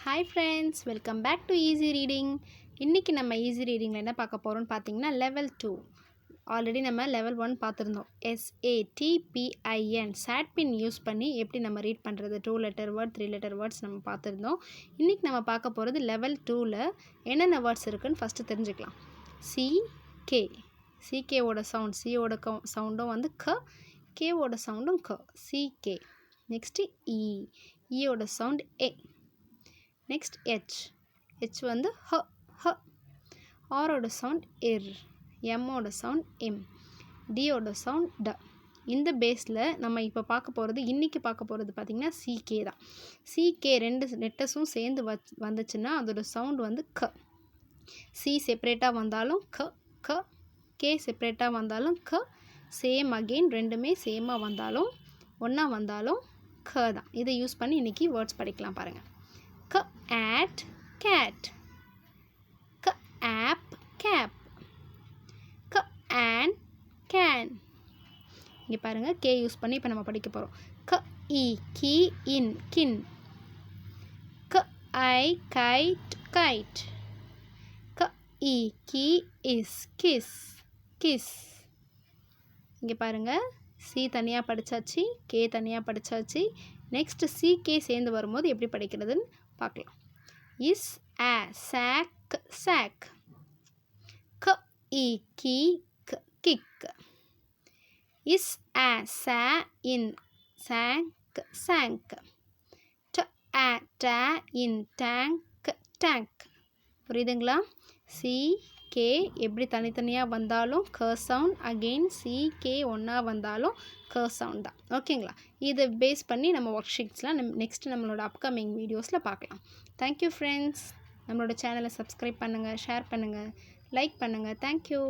Hi friends, welcome back to Easy Reading. இன்னைக்கு நம்ம easy ரீடிங்கில் என்ன பார்க்க போகிறோம்னு பார்த்தீங்கன்னா லெவல் 2. ஆல்ரெடி நம்ம லெவல் 1 பார்த்துருந்தோம். SATPIN சாட்பின் யூஸ் பண்ணி எப்படி நம்ம ரீட் பண்ணுறது, 2 லெட்டர் வேர்ட் 3 லெட்டர் வேர்ட்ஸ் நம்ம பார்த்துருந்தோம். இன்றைக்கி நம்ம பார்க்க போகிறது லெவல் 2ல் என்னென்ன வேர்ட்ஸ் இருக்குதுன்னு ஃபஸ்ட்டு தெரிஞ்சுக்கலாம். CK, CKவோட சவுண்ட், சியோட சவுண்டும் வந்து க, கேவோட சவுண்டும் க, CK. நெக்ஸ்ட்டு ஈயோட சவுண்ட் ஏ. நெக்ஸ்ட் ஹெச் வந்து ஹ, ஆரோட சவுண்ட் இர், எம்மோட சவுண்ட் எம், டியோட சவுண்ட் ட. இந்த பேஸில் நம்ம இப்போ இன்றைக்கி பார்க்க போகிறது பார்த்திங்கன்னா சிகே தான். சிகே 2 லெட்டர்ஸும் சேர்ந்து வந்துச்சுன்னா அதோட சவுண்ட் வந்து க. சி செப்பரேட்டாக வந்தாலும் க, கே செப்பரேட்டாக வந்தாலும் க, சேம் அகெயின் ரெண்டுமே சேமாக வந்தாலும் ஒன்றா வந்தாலும் க தான். இதை யூஸ் பண்ணி இன்றைக்கி வேர்ட்ஸ் படிக்கலாம் பாருங்கள். K at cat, K app cap, K an can. இங்கே பாருங்கள், கே யூஸ் பண்ணி இப்போ நம்ம படிக்க போகிறோம். K e key in kin, K I kite kite, K e key is kiss kiss. இங்கே பாருங்கள், சி தனியாக படித்தாச்சு, கே தனியாக படித்தாச்சு. நெக்ஸ்ட்டு சிகே சேர்ந்து வரும்போது எப்படி படிக்கிறதுன்னு பார்க்கலாம். இஸ் ஆ சாக் சாக், க இ கி கிக், இஸ் ஆ சா இன் சாங்க் சாங்க், ட ஆ டா இன் டேங்க் டேங்க். புரியுதுங்களா? சி கே எப்படி தனித்தனியாக வந்தாலும் க சவுண்ட், அகெயின் சி கே ஒன்றா வந்தாலும் க சவுண்ட் தான். ஓகேங்களா? இதை பேஸ் பண்ணி நம்ம ஒர்க் ஷீட்ஸ்லாம் நெக்ஸ்ட் நம்மளோட அப்கமிங் வீடியோஸில் பார்க்கலாம். Thank you friends. நம்மளோட சேனலை சப்ஸ்கிரைப் பண்ணுங்கள், ஷேர் பண்ணுங்கள், லைக் பண்ணுங்கள். தேங்க்யூ.